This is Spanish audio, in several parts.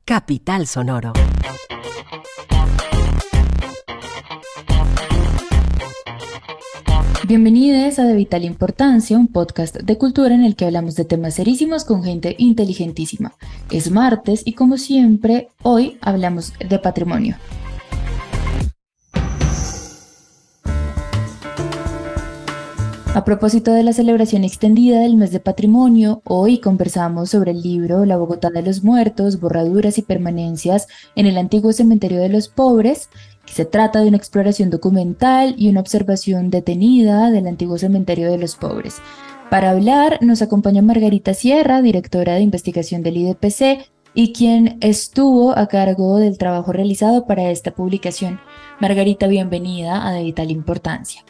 Capital Sonoro. Bienvenidos a De Vital Importancia, un podcast de cultura en el que hablamos de temas serísimos con gente inteligentísima. Es martes y como siempre, hoy hablamos de patrimonio. A propósito de la celebración extendida del mes de patrimonio, hoy conversamos sobre el libro La Bogotá de los Muertos, borraduras y permanencias en el antiguo cementerio de los pobres, que se trata de una exploración documental y una observación detenida del antiguo cementerio de los pobres. Para hablar nos acompaña Margarita Sierra, directora de investigación del IDPC y quien estuvo a cargo del trabajo realizado para esta publicación. Margarita, bienvenida a De Vital Importancia.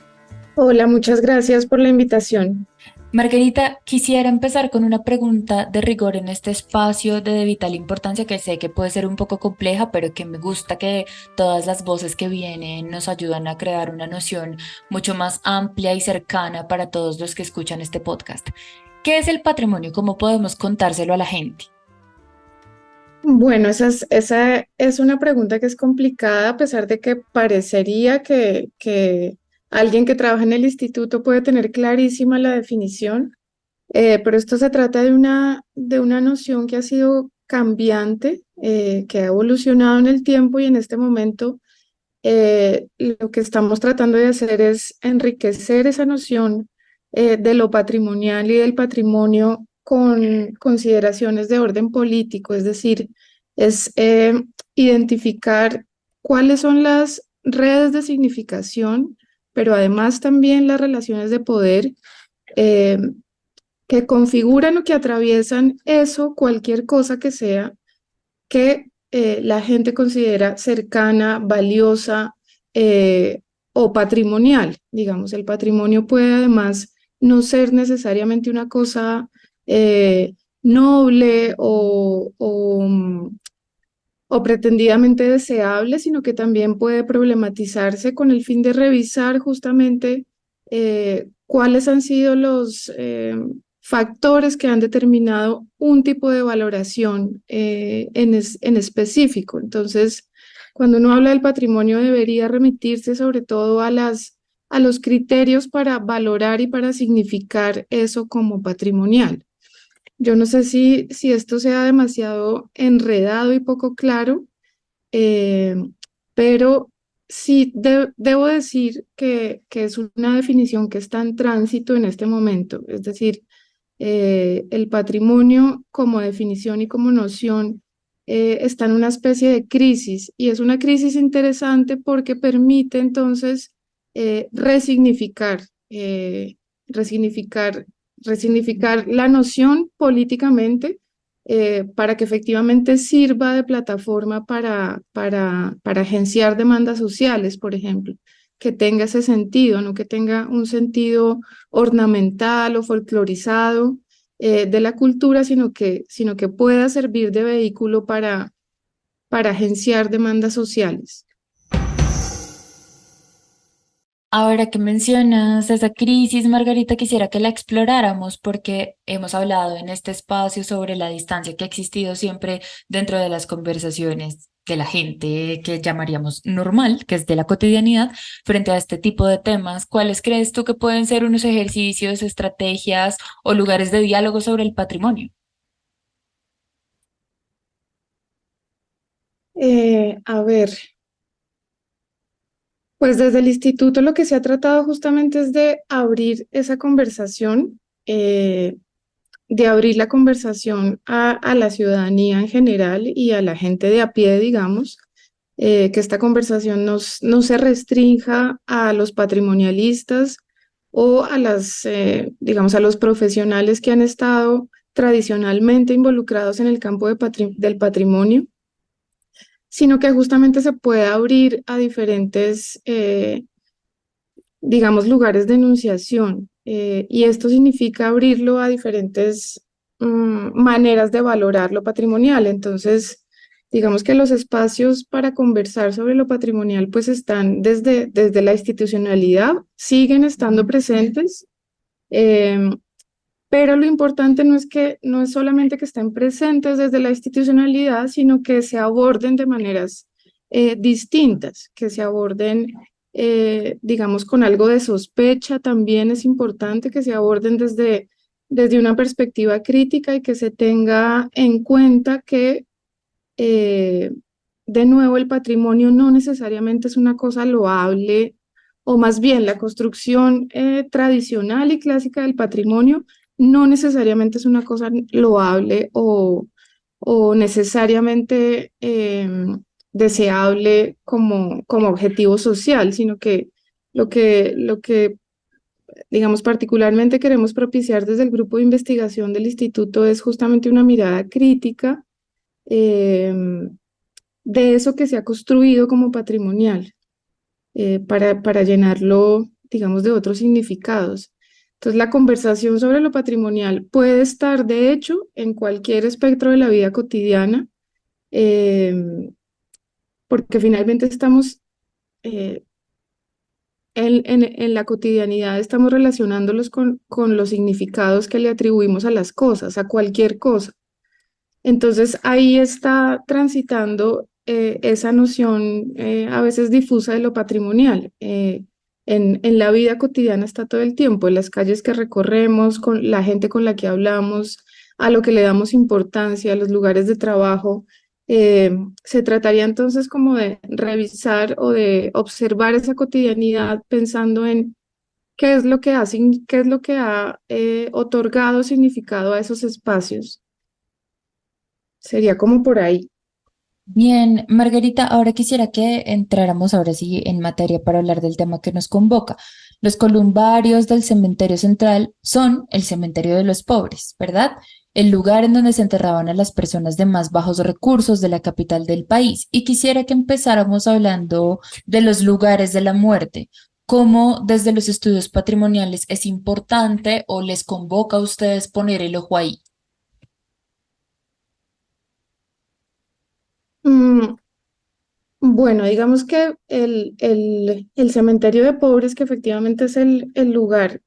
Hola, muchas gracias por la invitación. Margarita, quisiera empezar con una pregunta de rigor en este espacio de vital importancia que sé que puede ser un poco compleja, pero que me gusta que todas las voces que vienen nos ayudan a crear una noción mucho más amplia y cercana para todos los que escuchan este podcast. ¿Qué es el patrimonio? ¿Cómo podemos contárselo a la gente? Bueno, esa es una pregunta que es complicada, a pesar de que parecería que alguien que trabaja en el instituto puede tener clarísima la definición, pero esto se trata de una noción que ha sido cambiante, que ha evolucionado en el tiempo y en este momento lo que estamos tratando de hacer es enriquecer esa noción de lo patrimonial y del patrimonio con consideraciones de orden político, es decir, es identificar cuáles son las redes de significación, pero además también las relaciones de poder eh, que configuran o que atraviesan eso, cualquier cosa que sea, que la gente considera cercana, valiosa o patrimonial. Digamos, el patrimonio puede además no ser necesariamente una cosa noble o pretendidamente deseable, sino que también puede problematizarse con el fin de revisar justamente cuáles han sido los factores que han determinado un tipo de valoración en específico. Entonces, cuando uno habla del patrimonio debería remitirse sobre todo a los criterios para valorar y para significar eso como patrimonial. Yo no sé si esto sea demasiado enredado y poco claro, eh, pero sí debo decir que es una definición que está en tránsito en este momento. Es decir, el patrimonio como definición y como noción está en una especie de crisis y es una crisis interesante porque permite entonces resignificar, resignificar resignificar la noción políticamente para que efectivamente sirva de plataforma para agenciar demandas sociales, por ejemplo, que tenga ese sentido, no que tenga un sentido ornamental o folclorizado de la cultura, sino que pueda servir de vehículo para agenciar demandas sociales. Ahora que mencionas esa crisis, Margarita, quisiera que la exploráramos porque hemos hablado en este espacio sobre la distancia que ha existido siempre dentro de las conversaciones de la gente que llamaríamos normal, que es de la cotidianidad, frente a este tipo de temas. ¿Cuáles crees tú que pueden ser unos ejercicios, estrategias o lugares de diálogo sobre el patrimonio? A ver. Pues desde el instituto lo que se ha tratado justamente es de abrir esa conversación, de abrir la conversación a la ciudadanía en general y a la gente de a pie, digamos, que esta conversación no se restrinja a los patrimonialistas o digamos, a los profesionales que han estado tradicionalmente involucrados en el campo del patrimonio, sino que justamente se puede abrir a diferentes, digamos, lugares de enunciación. Y esto significa abrirlo a diferentes maneras de valorar lo patrimonial. Entonces, digamos que los espacios para conversar sobre lo patrimonial pues están desde la institucionalidad, siguen estando presentes. pero lo importante no es solamente que estén presentes desde la institucionalidad, sino que se aborden de maneras distintas, que se aborden, digamos, con algo de sospecha. También es importante que se aborden desde una perspectiva crítica y que se tenga en cuenta que, eh, de nuevo, el patrimonio no necesariamente es una cosa loable, o más bien la construcción tradicional y clásica del patrimonio no necesariamente es una cosa loable o necesariamente deseable como objetivo social, sino que lo que, digamos, particularmente queremos propiciar desde el grupo de investigación del instituto es justamente una mirada crítica eh, de eso que se ha construido como patrimonial, para llenarlo, digamos, de otros significados. Entonces, la conversación sobre lo patrimonial puede estar, de hecho, en cualquier espectro de la vida cotidiana, eh, porque finalmente estamos eh, en la cotidianidad, estamos relacionándolos con los significados que le atribuimos a las cosas, a cualquier cosa. Entonces ahí está transitando esa noción a veces difusa de lo patrimonial. En la vida cotidiana está todo el tiempo, en las calles que recorremos, con la gente con la que hablamos, a lo que le damos importancia, a los lugares de trabajo. Se trataría entonces como de revisar o de observar esa cotidianidad pensando en qué es lo que qué es lo que ha otorgado significado a esos espacios. Sería como por ahí. Bien, Margarita, ahora quisiera que entráramos ahora sí en materia para hablar del tema que nos convoca. Los columbarios del cementerio central son el cementerio de los pobres, ¿verdad? El lugar en donde se enterraban a las personas de más bajos recursos de la capital del país. Y quisiera que empezáramos hablando de los lugares de la muerte. ¿Cómo desde los estudios patrimoniales es importante o les convoca a ustedes poner el ojo ahí? Mm, bueno, digamos que el cementerio de pobres, que efectivamente es el lugar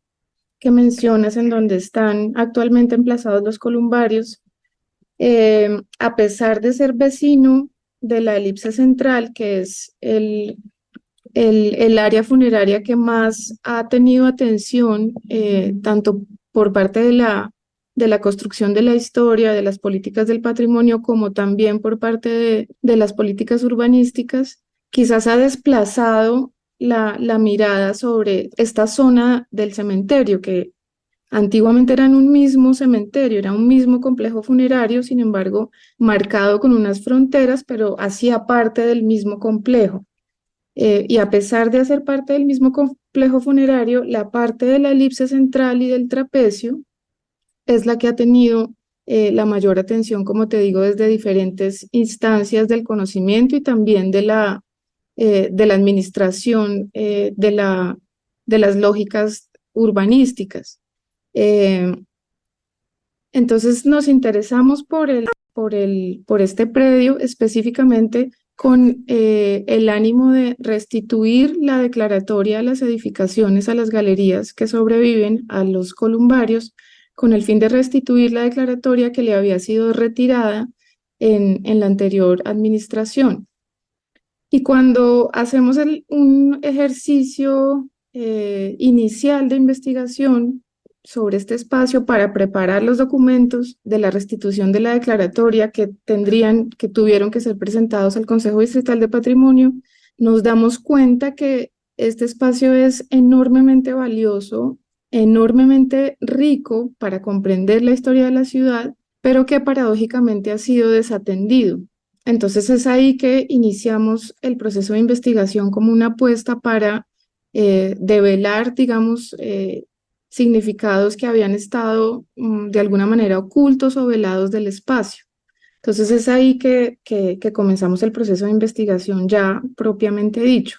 que mencionas en donde están actualmente emplazados los columbarios, a pesar de ser vecino de la elipse central, que es el área funeraria que más ha tenido atención, tanto por parte de la construcción de la historia, de las políticas del patrimonio, como también por parte de las políticas urbanísticas, quizás ha desplazado la mirada sobre esta zona del cementerio, que antiguamente era un mismo cementerio, era un mismo complejo funerario, sin embargo, marcado con unas fronteras, pero hacía parte del mismo complejo. Y a pesar de hacer parte del mismo complejo funerario, la parte de la elipse central y del trapecio es la que ha tenido la mayor atención, como te digo, desde diferentes instancias del conocimiento y también de la administración de las lógicas urbanísticas. Eh, entonces nos interesamos por este predio específicamente con el ánimo de restituir la declaratoria de las edificaciones a las galerías que sobreviven a los columbarios, con el fin de restituir la declaratoria que le había sido retirada en la anterior administración. Y cuando hacemos un ejercicio inicial de investigación sobre este espacio para preparar los documentos de la restitución de la declaratoria que tuvieron que ser presentados al Consejo Distrital de Patrimonio, nos damos cuenta que este espacio es enormemente valioso, enormemente rico para comprender la historia de la ciudad, pero que paradójicamente ha sido desatendido. Entonces es ahí que iniciamos el proceso de investigación como una apuesta para develar, digamos, significados que habían estado de alguna manera ocultos o velados del espacio. Entonces es ahí que comenzamos el proceso de investigación ya propiamente dicho.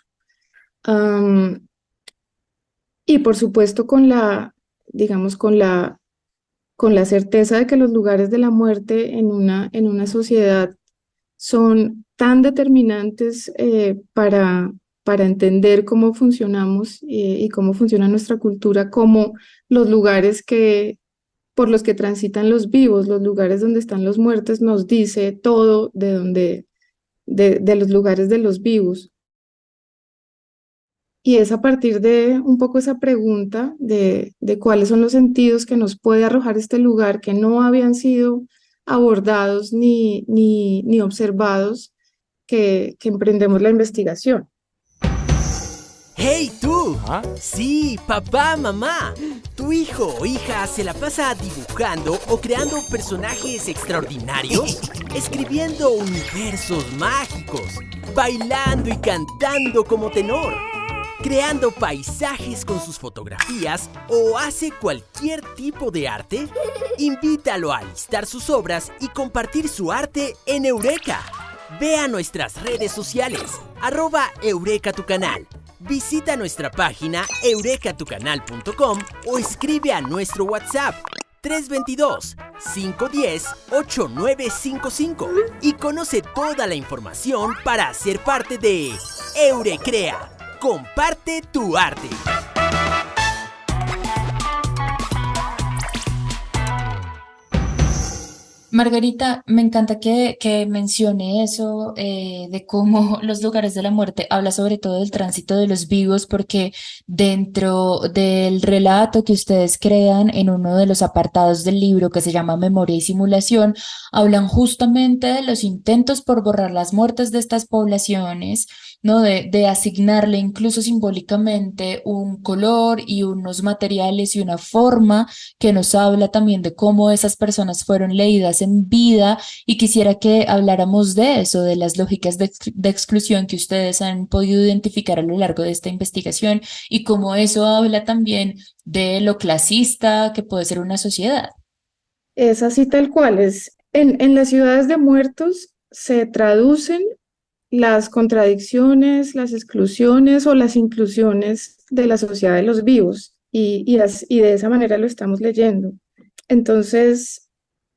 Um, y por supuesto digamos, con la certeza de que los lugares de la muerte en una sociedad son tan determinantes para entender cómo funcionamos y cómo funciona nuestra cultura, como los lugares por los que transitan los vivos, los lugares donde están los muertos, nos dice todo de los lugares de los vivos. Y es a partir de un poco esa pregunta de cuáles son los sentidos que nos puede arrojar este lugar que no habían sido abordados ni observados que emprendemos la investigación. ¡Hey tú! ¿Ah? Sí, papá, mamá. ¿Tu hijo o hija se la pasa dibujando o creando personajes extraordinarios? Escribiendo universos mágicos, bailando y cantando como tenor, creando paisajes con sus fotografías o hace cualquier tipo de arte? Invítalo a alistar sus obras y compartir su arte en Eureka. Ve a nuestras redes sociales, @EurekaTuCanal. Visita nuestra página eurekatucanal.com o escribe a nuestro WhatsApp 322-510-8955 y conoce toda la información para ser parte de Eurecrea. Comparte tu arte. Margarita, me encanta que mencione eso de cómo los lugares de la muerte habla sobre todo del tránsito de los vivos, porque dentro del relato que ustedes crean en uno de los apartados del libro que se llama Memoria y Simulación, hablan justamente de los intentos por borrar las muertes de estas poblaciones, ¿no? De asignarle incluso simbólicamente un color y unos materiales y una forma que nos habla también de cómo esas personas fueron leídas en vida, y quisiera que habláramos de eso, de las lógicas de exclusión que ustedes han podido identificar a lo largo de esta investigación y cómo eso habla también de lo clasista que puede ser una sociedad. Es así tal cual, en las ciudades de muertos se traducen las contradicciones, las exclusiones o las inclusiones de la sociedad de los vivos y de esa manera lo estamos leyendo. Entonces,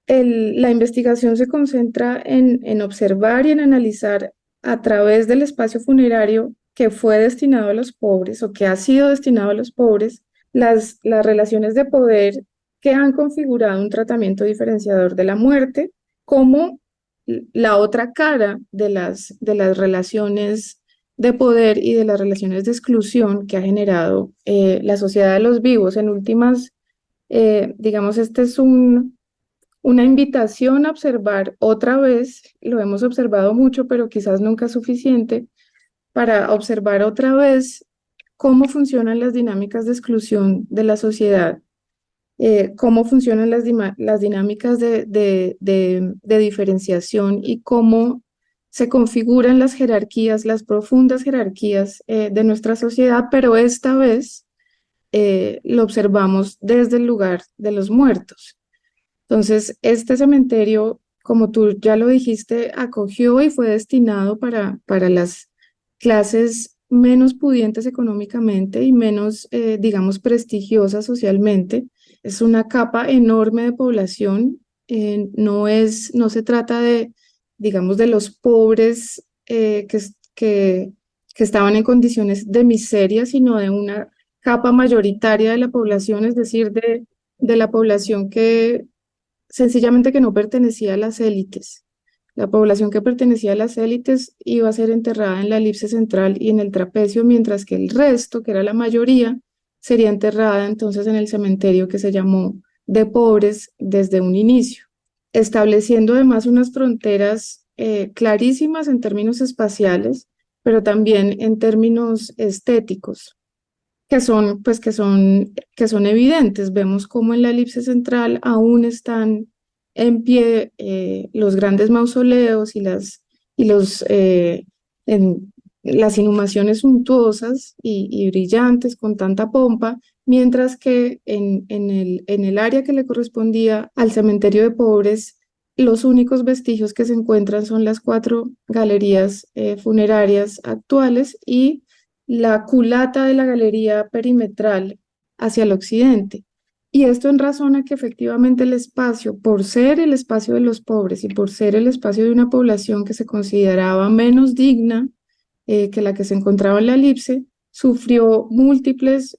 la investigación se concentra en observar y en analizar a través del espacio funerario que fue destinado a los pobres o que ha sido destinado a los pobres, las relaciones de poder que han configurado un tratamiento diferenciador de la muerte, como la otra cara de las relaciones de poder y de las relaciones de exclusión que ha generado la sociedad de los vivos. En últimas, digamos, este es una invitación a observar otra vez, lo hemos observado mucho, pero quizás nunca es suficiente, para observar otra vez cómo funcionan las dinámicas de exclusión de la sociedad, cómo funcionan las dinámicas de diferenciación y cómo se configuran las jerarquías, las profundas jerarquías de nuestra sociedad, pero esta vez lo observamos desde el lugar de los muertos. Entonces, este cementerio, como tú ya lo dijiste, acogió y fue destinado para las clases menos pudientes económicamente y menos, digamos, prestigiosas socialmente. Es una capa enorme de población. No se trata de, digamos, de los pobres que estaban en condiciones de miseria, sino de una capa mayoritaria de la población, es decir, de la población que sencillamente que no pertenecía a las élites. La población que pertenecía a las élites iba a ser enterrada en la elipse central y en el trapecio, mientras que el resto, que era la mayoría, sería enterrada entonces en el cementerio que se llamó de pobres desde un inicio, estableciendo además unas fronteras clarísimas en términos espaciales, pero también en términos estéticos, que son evidentes. Vemos cómo en la elipse central aún están en pie los grandes mausoleos las inhumaciones suntuosas y brillantes con tanta pompa, mientras que en el área que le correspondía al cementerio de pobres, los únicos vestigios que se encuentran son las 4 galerías funerarias actuales y la culata de la galería perimetral hacia el occidente. Y esto en razón a que efectivamente el espacio, por ser el espacio de los pobres y por ser el espacio de una población que se consideraba menos digna que la que se encontraba en la elipse, sufrió múltiples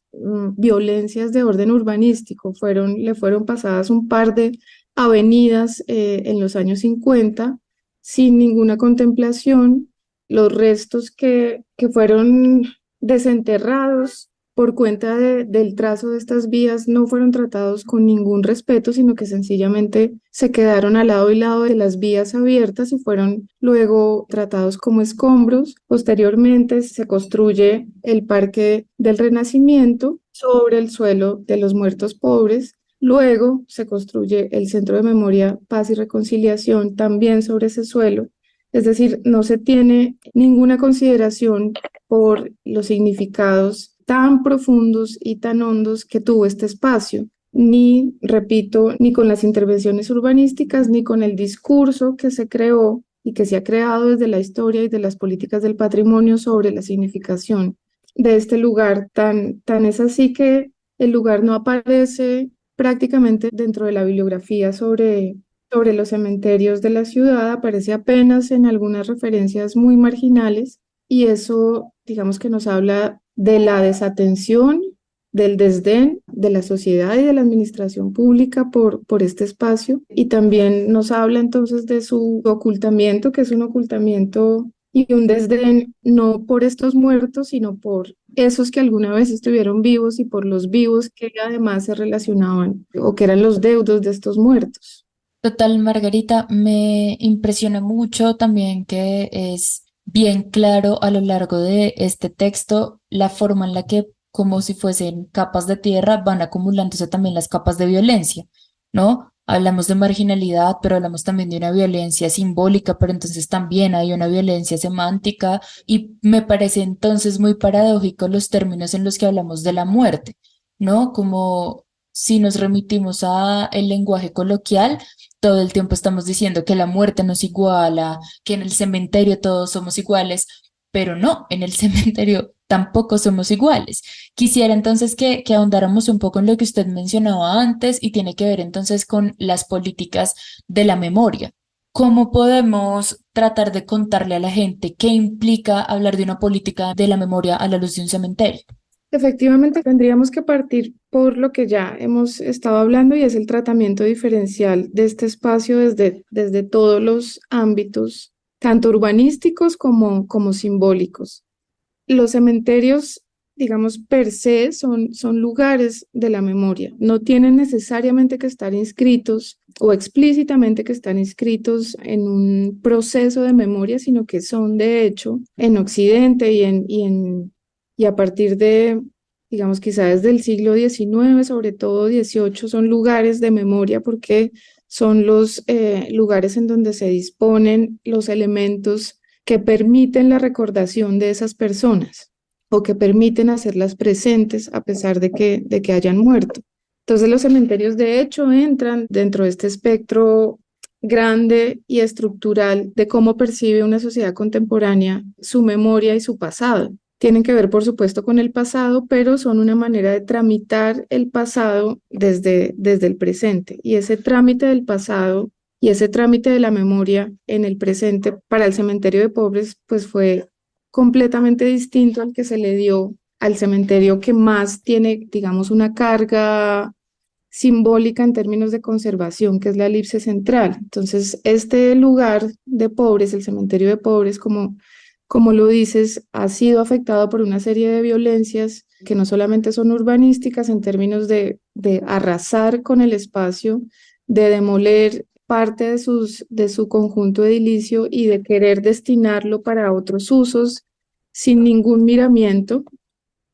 violencias de orden urbanístico. Le fueron pasadas un par de avenidas en los años 50 sin ninguna contemplación. Los restos que fueron desenterrados por cuenta del trazo de estas vías no fueron tratados con ningún respeto, sino que sencillamente se quedaron al lado y lado de las vías abiertas y fueron luego tratados como escombros. Posteriormente se construye el Parque del Renacimiento sobre el suelo de los muertos pobres. Luego se construye el Centro de Memoria, Paz y Reconciliación también sobre ese suelo. Es decir, no se tiene ninguna consideración por los significados tan profundos y tan hondos que tuvo este espacio, ni, repito, ni con las intervenciones urbanísticas, ni con el discurso que se creó y que se ha creado desde la historia y de las políticas del patrimonio sobre la significación de este lugar. Tan es así que el lugar no aparece prácticamente dentro de la bibliografía sobre los cementerios de la ciudad, aparece apenas en algunas referencias muy marginales, y eso, digamos que nos habla de la desatención, del desdén de la sociedad y de la administración pública por este espacio, y también nos habla entonces de su ocultamiento, que es un ocultamiento y un desdén no por estos muertos, sino por esos que alguna vez estuvieron vivos y por los vivos que además se relacionaban o que eran los deudos de estos muertos. Total, Margarita, me impresiona mucho también que es bien claro a lo largo de este texto la forma en la que, como si fuesen capas de tierra, van acumulándose también las capas de violencia, ¿no? Hablamos de marginalidad, pero hablamos también de una violencia simbólica, pero entonces también hay una violencia semántica y me parece entonces muy paradójico los términos en los que hablamos de la muerte, ¿no? Como si nos remitimos a el lenguaje coloquial, todo el tiempo estamos diciendo que la muerte nos iguala, que en el cementerio todos somos iguales, pero no, en el cementerio tampoco somos iguales. Quisiera entonces que ahondáramos un poco en lo que usted mencionaba antes y tiene que ver entonces con las políticas de la memoria. ¿Cómo podemos tratar de contarle a la gente qué implica hablar de una política de la memoria a la luz de un cementerio? Efectivamente, tendríamos que partir por lo que ya hemos estado hablando, y es el tratamiento diferencial de este espacio desde todos los ámbitos, tanto urbanísticos como simbólicos. Los cementerios, digamos, per se son lugares de la memoria. No tienen necesariamente que estar inscritos o explícitamente que están inscritos en un proceso de memoria, sino que son, de hecho, en Occidente y a partir de, digamos, quizás desde el siglo XIX, sobre todo XVIII, son lugares de memoria porque son los lugares en donde se disponen los elementos que permiten la recordación de esas personas o que permiten hacerlas presentes a pesar de que hayan muerto. Entonces los cementerios de hecho entran dentro de este espectro grande y estructural de cómo percibe una sociedad contemporánea su memoria y su pasado. Tienen que ver, por supuesto, con el pasado, pero son una manera de tramitar el pasado desde el presente. Y ese trámite del pasado y ese trámite de la memoria en el presente para el cementerio de pobres, pues fue completamente distinto al que se le dio al cementerio que más tiene, digamos, una carga simbólica en términos de conservación, que es la elipse central. Entonces, este lugar de pobres, el cementerio de pobres, como lo dices, ha sido afectado por una serie de violencias que no solamente son urbanísticas en términos de arrasar con el espacio, de demoler parte de su conjunto edilicio y de querer destinarlo para otros usos sin ningún miramiento,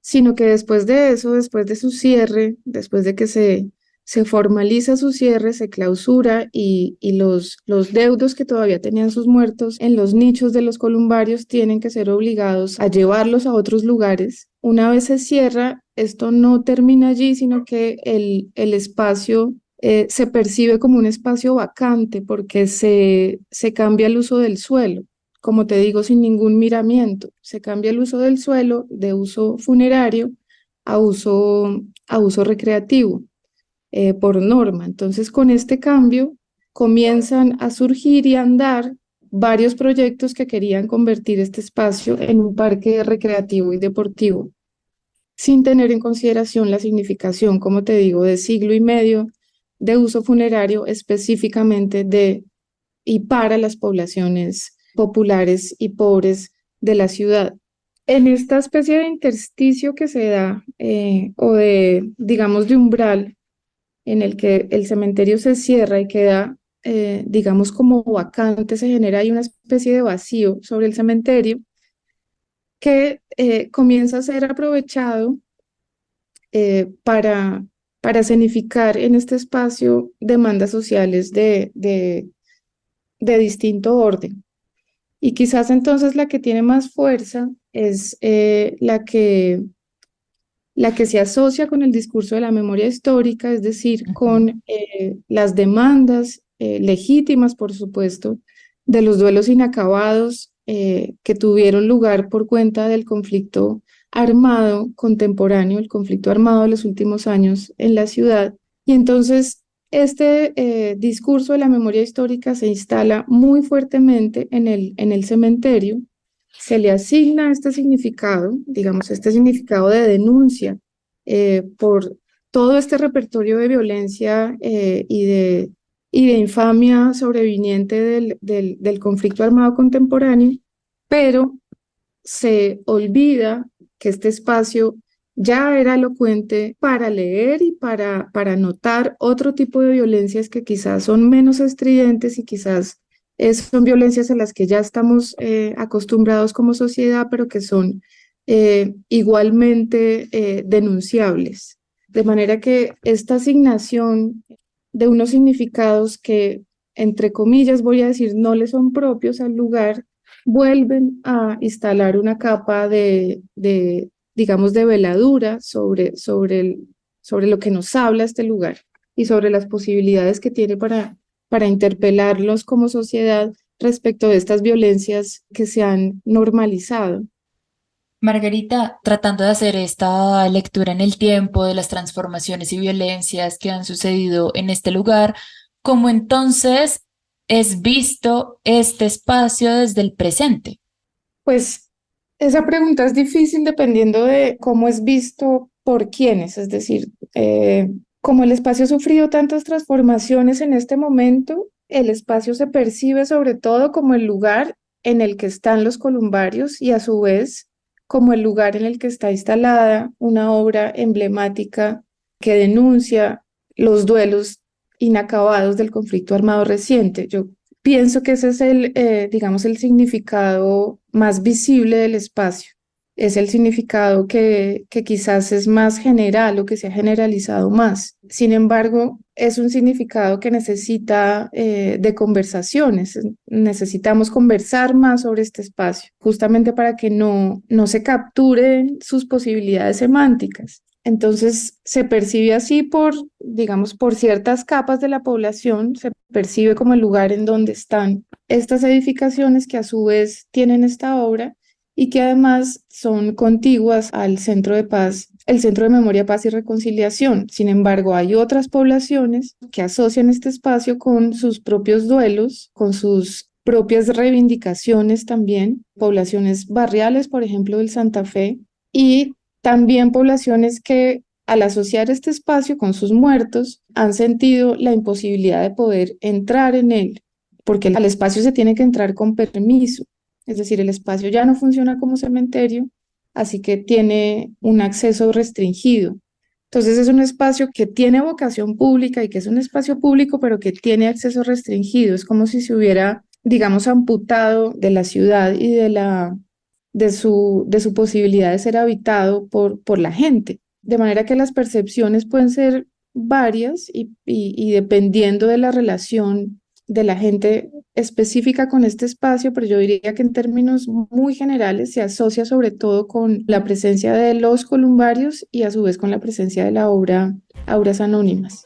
sino que después de eso, después de su cierre, después de que se formaliza su cierre, se clausura y los deudos que todavía tenían sus muertos en los nichos de los columbarios tienen que ser obligados a llevarlos a otros lugares. Una vez se cierra, esto no termina allí, sino que el espacio se percibe como un espacio vacante porque se cambia el uso del suelo. Como te digo, sin ningún miramiento, se cambia el uso del suelo de uso funerario a uso recreativo. Por norma. Entonces, con este cambio comienzan a surgir y a andar varios proyectos que querían convertir este espacio en un parque recreativo y deportivo. sin tener en consideración la significación, como te digo, de siglo y medio de uso funerario específicamente de y para las poblaciones populares y pobres de la ciudad. En esta especie de intersticio que se da, o de, digamos, de umbral, en el que el cementerio se cierra y queda, digamos, como vacante, se genera ahí una especie de vacío sobre el cementerio que comienza a ser aprovechado para escenificar en este espacio demandas sociales de distinto orden. Y quizás entonces la que tiene más fuerza es la que se asocia con el discurso de la memoria histórica, es decir, con las demandas legítimas, por supuesto, de los duelos inacabados que tuvieron lugar por cuenta del conflicto armado contemporáneo, el conflicto armado de los últimos años en la ciudad. Y entonces este discurso de la memoria histórica se instala muy fuertemente en el cementerio. Se le asigna este significado, digamos, este significado de denuncia por todo este repertorio de violencia y de infamia sobreviniente del conflicto armado contemporáneo, pero se olvida que este espacio ya era elocuente para leer y para notar otro tipo de violencias que quizás son menos estridentes y quizás son violencias a las que ya estamos acostumbrados como sociedad, pero que son igualmente denunciables. De manera que esta asignación de unos significados que, entre comillas, voy a decir, no le son propios al lugar, vuelven a instalar una capa digamos, de veladura sobre lo que nos habla este lugar y sobre las posibilidades que tiene para interpelarlos como sociedad respecto de estas violencias que se han normalizado. Margarita, tratando de hacer esta lectura en el tiempo de las transformaciones y violencias que han sucedido en este lugar, ¿cómo entonces es visto este espacio desde el presente? Pues esa pregunta es difícil dependiendo de cómo es visto por quiénes, es decir, como el espacio ha sufrido tantas transformaciones en este momento, el espacio se percibe sobre todo como el lugar en el que están los columbarios y a su vez como el lugar en el que está instalada una obra emblemática que denuncia los duelos inacabados del conflicto armado reciente. Yo pienso que ese es digamos, el significado más visible del espacio. Es el significado que quizás es más general o que se ha generalizado más. Sin embargo, es un significado que necesita de conversaciones. Necesitamos conversar más sobre este espacio, justamente para que no se capturen sus posibilidades semánticas. Entonces, se percibe así digamos, por ciertas capas de la población, se percibe como el lugar en donde están estas edificaciones que a su vez tienen esta obra y que además son contiguas al Centro de Paz, el Centro de Memoria, Paz y Reconciliación. Sin embargo, hay otras poblaciones que asocian este espacio con sus propios duelos, con sus propias reivindicaciones también, poblaciones barriales, por ejemplo, del Santa Fe, y también poblaciones que al asociar este espacio con sus muertos han sentido la imposibilidad de poder entrar en él, porque al espacio se tiene que entrar con permiso. Es decir, el espacio ya no funciona como cementerio, así que tiene un acceso restringido. Entonces es un espacio que tiene vocación pública y que es un espacio público, pero que tiene acceso restringido. Es como si se hubiera, digamos, amputado de la ciudad y de su posibilidad de ser habitado por la gente. De manera que las percepciones pueden ser varias y dependiendo de la relación de la gente específica con este espacio, pero yo diría que en términos muy generales se asocia sobre todo con la presencia de los columbarios y a su vez con la presencia de la obra Auras Anónimas.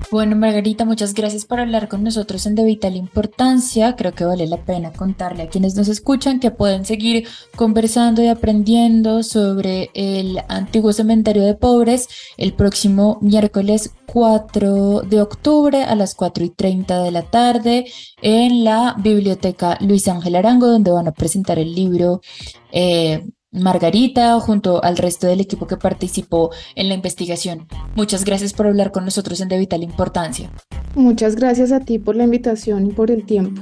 Bueno, Margarita, muchas gracias por hablar con nosotros en De Vital Importancia. Creo que vale la pena contarle a quienes nos escuchan que pueden seguir conversando y aprendiendo sobre el antiguo cementerio de pobres el próximo miércoles 4 de octubre a las 4:30 de la tarde en la Biblioteca Luis Ángel Arango, donde van a presentar el libro Margarita, junto al resto del equipo que participó en la investigación. Muchas gracias por hablar con nosotros en De Vital Importancia. Muchas gracias a ti por la invitación y por el tiempo.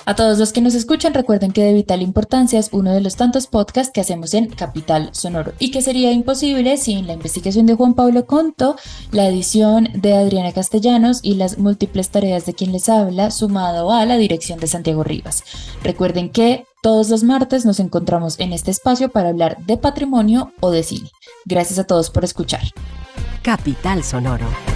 A todos los que nos escuchan, recuerden que De Vital Importancia es uno de los tantos podcasts que hacemos en Capital Sonoro y que sería imposible sin la investigación de Juan Pablo Conto, la edición de Adriana Castellanos y las múltiples tareas de quien les habla, sumado a la dirección de Santiago Rivas. Recuerden que todos los martes nos encontramos en este espacio para hablar de patrimonio o de cine. Gracias a todos por escuchar. Capital Sonoro.